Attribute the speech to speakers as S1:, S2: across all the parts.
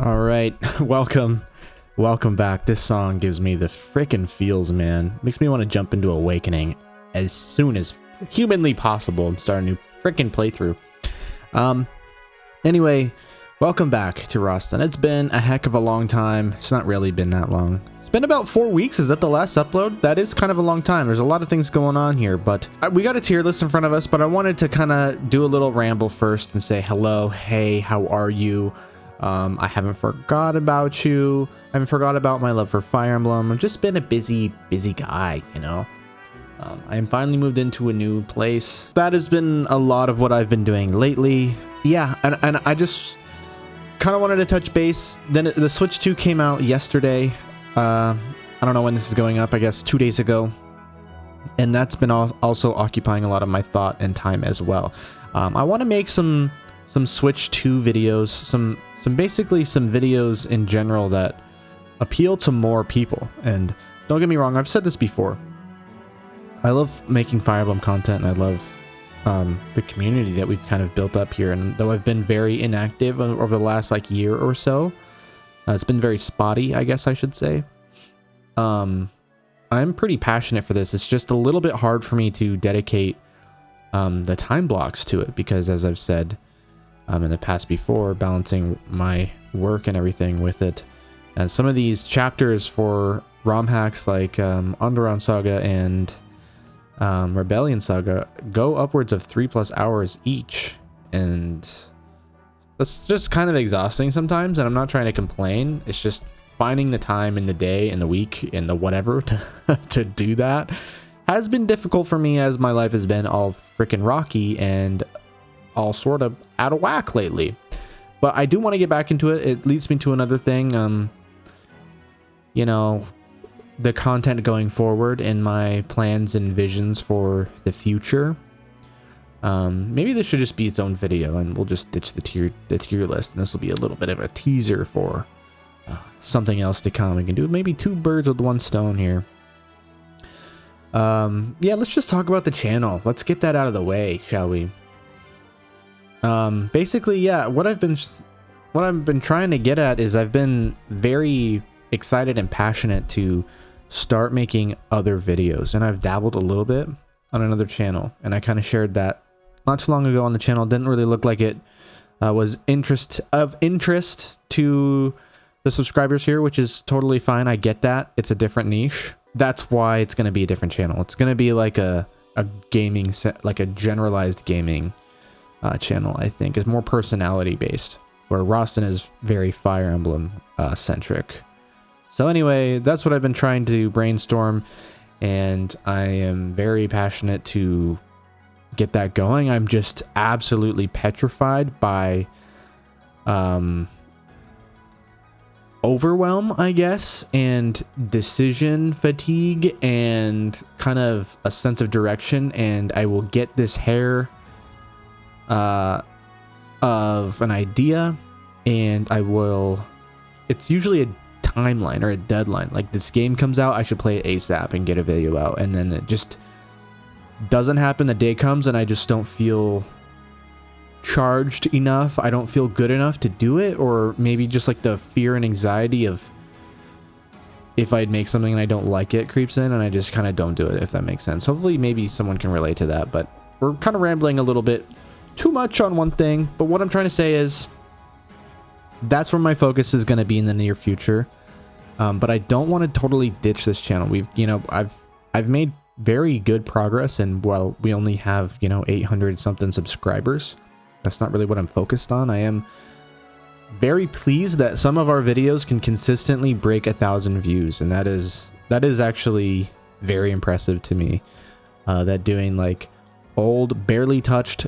S1: All right, welcome back. This song gives me the frickin' feels, man. Makes me want to jump into Awakening as soon as humanly possible and start a new frickin' playthrough. Anyway, welcome back to Rausten. It's been a heck of a long time. It's not really been that long. It's been about 4 weeks. Is that the last upload? That is kind of a long time. There's a lot of things going on here, but we got a tier list in front of us, but I wanted to kind of do a little ramble first and say hello, hey, how are you? I haven't forgot about you. I haven't forgot about my love for Fire Emblem. I've just been a busy guy, you know. I am finally moved into a new place. That has been a lot of what I've been doing lately. Yeah, and I just kind of wanted to touch base. Then the Switch 2 came out yesterday. I don't know when this is going up, I guess 2 days ago. And that's been also occupying a lot of my thought and time as well. I want to make some Switch 2 videos, some basically some videos in general that appeal to more people. And don't get me wrong, I've said this before. I love making Fire Emblem content, and I love the community that we've kind of built up here. And though I've been very inactive over the last like year or so, it's been very spotty, I guess I should say. I'm pretty passionate for this. It's just a little bit hard for me to dedicate the time blocks to it because, as I've said in the past before, balancing my work and everything with it. And some of these chapters for ROM hacks like Underground Saga and Rebellion Saga go upwards of 3+ hours each. And that's just kind of exhausting sometimes. And I'm not trying to complain. It's just finding the time in the day, in the week, in the whatever to do that has been difficult for me as my life has been all freaking rocky and all sort of out of whack lately. But I do want to get back into it. It leads me to another thing. You know, the content going forward and my plans and visions for the future. Maybe this should just be its own video, and we'll just ditch the tier list, and this will be a little bit of a teaser for something else to come. We can do maybe 2 birds with 1 stone here. Yeah, let's just talk about the channel. Let's get that out of the way, shall we? Basically, yeah, what I've been trying to get at is I've been very excited and passionate to start making other videos, and I've dabbled a little bit on another channel, and I kind of shared that not too long ago on the channel. Didn't really look like it was of interest to the subscribers here, which is totally fine. I get that. It's a different niche. That's why it's going to be a different channel. It's going to be like a gaming set, like a generalized gaming channel. I think is more personality based, where Rausten is very Fire Emblem centric. So anyway, that's what I've been trying to brainstorm, and I am very passionate to get that going. I'm just absolutely petrified by overwhelm, I guess, and decision fatigue and kind of a sense of direction, and I will get this hair of an idea, and it's usually a timeline or a deadline. Like, this game comes out, I should play it ASAP and get a video out, and then it just doesn't happen. The day comes and I just don't feel charged enough. I don't feel good enough to do it, or maybe just like the fear and anxiety of if I'd make something and I don't like it creeps in, and I just kind of don't do it, if that makes sense. Hopefully maybe someone can relate to that, but we're kind of rambling a little bit too much on one thing. But what I'm trying to say is that's where my focus is going to be in the near future. But I don't want to totally ditch this channel. I've made very good progress, and while we only have 800 something subscribers, that's not really what I'm focused on. I am very pleased that some of our videos can consistently break 1,000 views, and that is actually very impressive to me. That doing like old, barely touched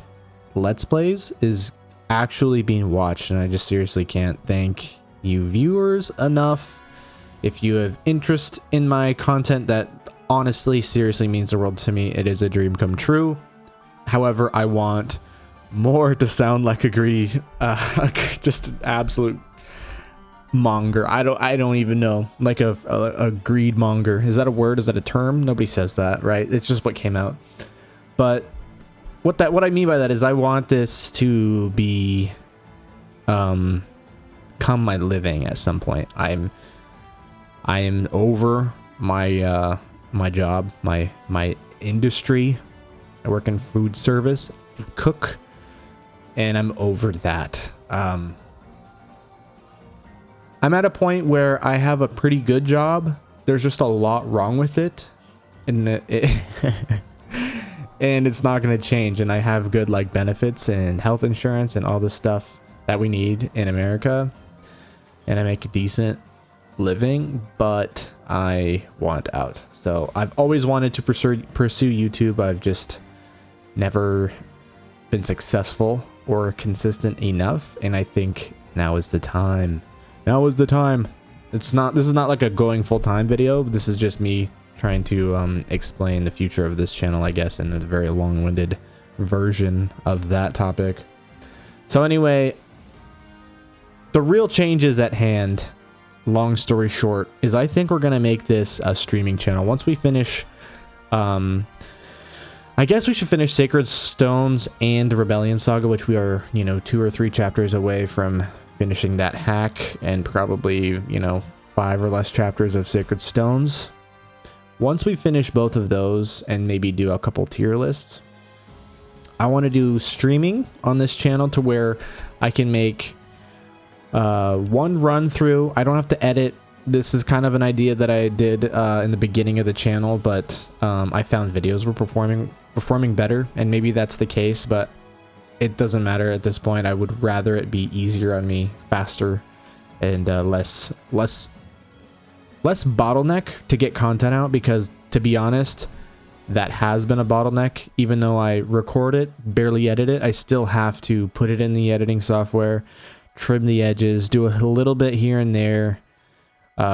S1: Let's Plays is actually being watched, and I just seriously can't thank you viewers enough. If you have interest in my content, that honestly seriously means the world to me. It is a dream come true. However, I want more to sound like a greedy, just an absolute monger. I don't even know, like a greed monger. Is that a word? Is that a term? Nobody says that, right? It's just what came out. But what I mean by that is I want this to be become my living at some point. I am over my my job, my industry. I work in food service, cook, and I'm over that. I'm at a point where I have a pretty good job. There's just a lot wrong with it, and and it's not going to change. And I have good like benefits and health insurance and all the stuff that we need in America, and I make a decent living, but I want out. So I've always wanted to pursue YouTube. I've just never been successful or consistent enough, and I think now is the time. Now is the time. This is not like a going full-time video. This is just me trying to explain the future of this channel, I guess, in a very long-winded version of that topic. So anyway, the real changes at hand, long story short, is I think we're going to make this a streaming channel. Once we finish, I guess we should finish Sacred Stones and the Rebellion Saga, which we are, 2 or 3 chapters away from finishing that hack, and probably, 5 or less chapters of Sacred Stones. Once we finish both of those and maybe do a couple tier lists, I want to do streaming on this channel to where I can make one run through. I don't have to edit. This is kind of an idea that I did in the beginning of the channel, but I found videos were performing better, and maybe that's the case, but it doesn't matter at this point. I would rather it be easier on me, faster, and less bottleneck to get content out, because to be honest, that has been a bottleneck. Even though I record it, barely edit it, I still have to put it in the editing software, trim the edges, do a little bit here and there,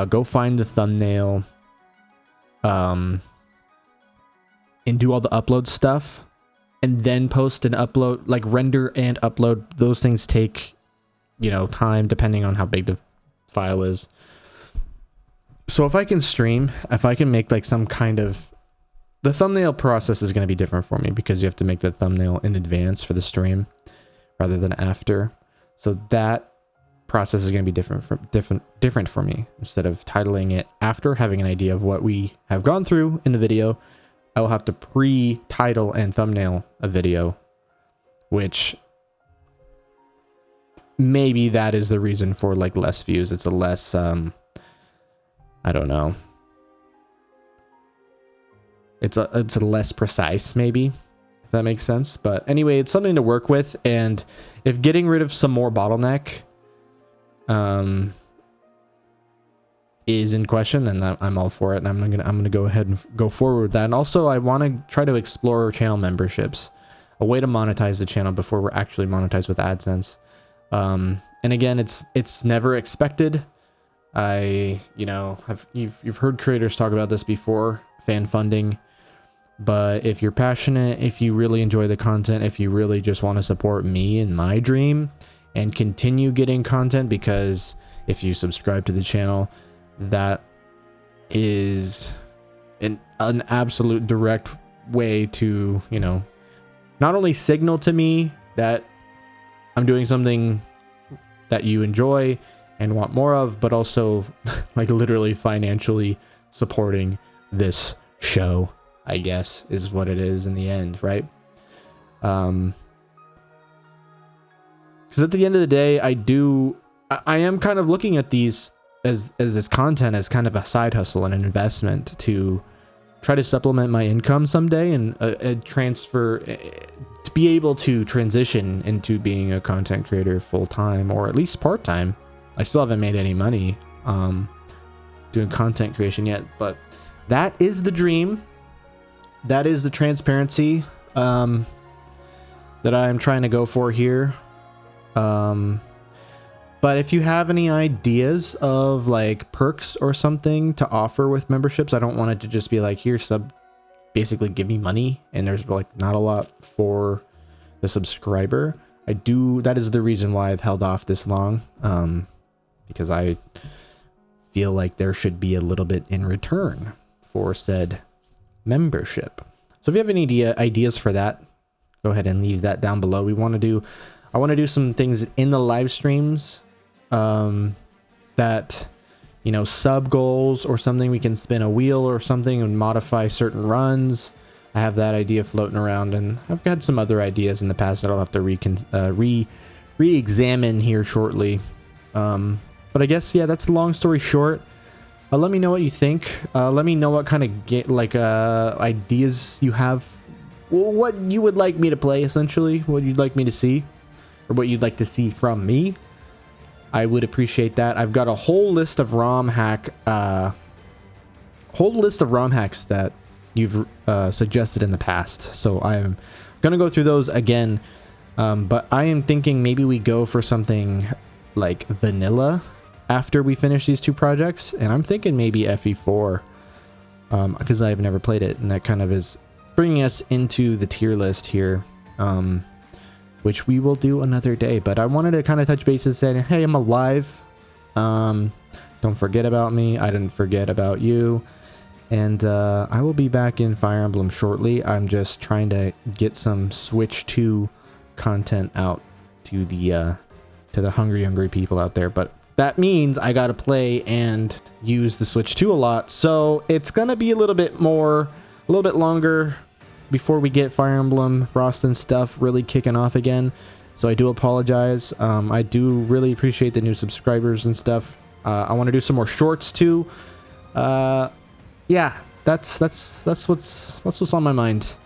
S1: go find the thumbnail, and do all the upload stuff, and then post and upload, like render and upload. Those things take, time depending on how big the file is. So if I can stream, if I can make like some kind of, the thumbnail process is going to be different for me because you have to make the thumbnail in advance for the stream rather than after. So that process is going to be different for me. Instead of titling it after having an idea of what we have gone through in the video, I will have to pre-title and thumbnail a video, which maybe that is the reason for like less views. It's a less, I don't know. It's a less precise, maybe, if that makes sense. But anyway, it's something to work with. And if getting rid of some more bottleneck is in question, then I'm all for it, and I'm gonna go ahead and go forward with that. And also, I want to try to explore channel memberships, a way to monetize the channel before we're actually monetized with AdSense. And again, it's never expected. You've heard creators talk about this before, fan funding. But if you're passionate, if you really enjoy the content, if you really just want to support me and my dream and continue getting content, because if you subscribe to the channel, that is an absolute direct way to, not only signal to me that I'm doing something that you enjoy and want more of, but also like literally financially supporting this show, I guess, is what it is in the end, right? Because at the end of the day, I am kind of looking at these as this content as kind of a side hustle and an investment to try to supplement my income someday, and transfer to be able to transition into being a content creator full-time, or at least part-time. I still haven't made any money doing content creation yet, but that is the dream. That is the transparency that I'm trying to go for here. But if you have any ideas of like perks or something to offer with memberships, I don't want it to just be like, here, basically give me money, and there's like not a lot for the subscriber. That is the reason why I've held off this long, because I feel like there should be a little bit in return for said membership. So if you have any ideas for that, go ahead and leave that down below. I want to do some things in the live streams that, you know, sub goals or something. We can spin a wheel or something and modify certain runs. I have that idea floating around, and I've got some other ideas in the past that I'll have to re-examine here shortly. But I guess, yeah, that's the long story short. Let me know what you think. Let me know what kind of ideas you have. What you would like me to play, essentially. What you'd like me to see. Or what you'd like to see from me. I would appreciate that. I've got a whole list of ROM hacks that you've suggested in the past. So I'm going to go through those again. But I am thinking maybe we go for something like vanilla after we finish these two projects, and I'm thinking maybe FE4 because I've never played it, and that kind of is bringing us into the tier list here, which we will do another day. But I wanted to kind of touch bases saying, hey, I'm alive, don't forget about me, I didn't forget about you, and I will be back in Fire Emblem shortly. I'm just trying to get some Switch 2 content out to the hungry people out there, but that means I gotta play and use the Switch 2 a lot, so it's gonna be a little bit longer before we get Fire Emblem Rausten stuff really kicking off again. So I do apologize. I do really appreciate the new subscribers and stuff. I want to do some more shorts too. Yeah, that's what's on my mind.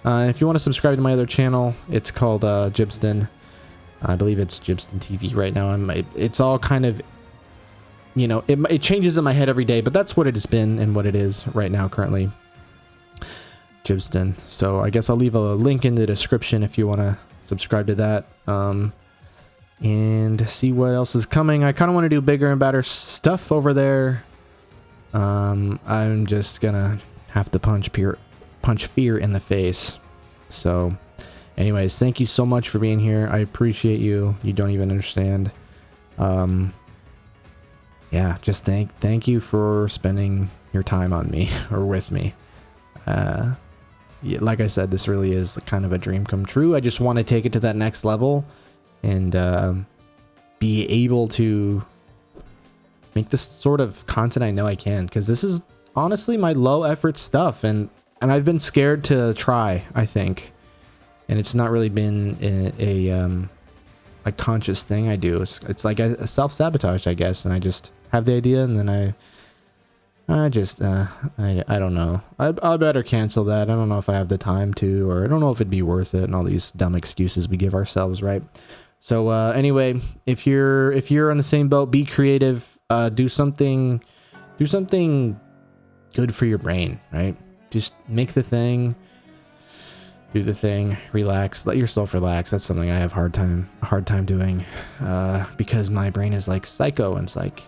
S1: If you want to subscribe to my other channel, it's called Jibston. I believe it's Jibston TV right now. It's all kind of, you know, it changes in my head every day, but that's what it has been and what it is right now currently. Jibston. So I guess I'll leave a link in the description if you want to subscribe to that. And see what else is coming. I kind of want to do bigger and better stuff over there. I'm just gonna have to punch fear in the face. So anyways, thank you so much for being here. I appreciate you. You don't even understand. Yeah, just thank you for spending your time on me or with me. Yeah, like I said, this really is kind of a dream come true. I just want to take it to that next level and be able to make this sort of content I know I can, because this is honestly my low effort stuff, and I've been scared to try, I think. And it's not really been a conscious thing I do. It's like a self-sabotage, I guess. And I just have the idea, and then I don't know. I better cancel that. I don't know if I have the time to, or I don't know if it'd be worth it, and all these dumb excuses we give ourselves, right? So anyway, if you're on the same boat, be creative. Do something good for your brain, right? Just make the thing. Do the thing, relax, let yourself relax. That's something I have a hard time doing, because my brain is like psycho, and it's like,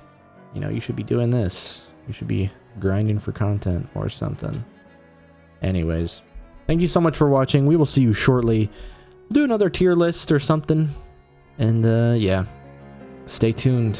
S1: you know, you should be doing this. You should be grinding for content or something. Anyways, thank you so much for watching. We will see you shortly. We'll do another tier list or something. And yeah, stay tuned.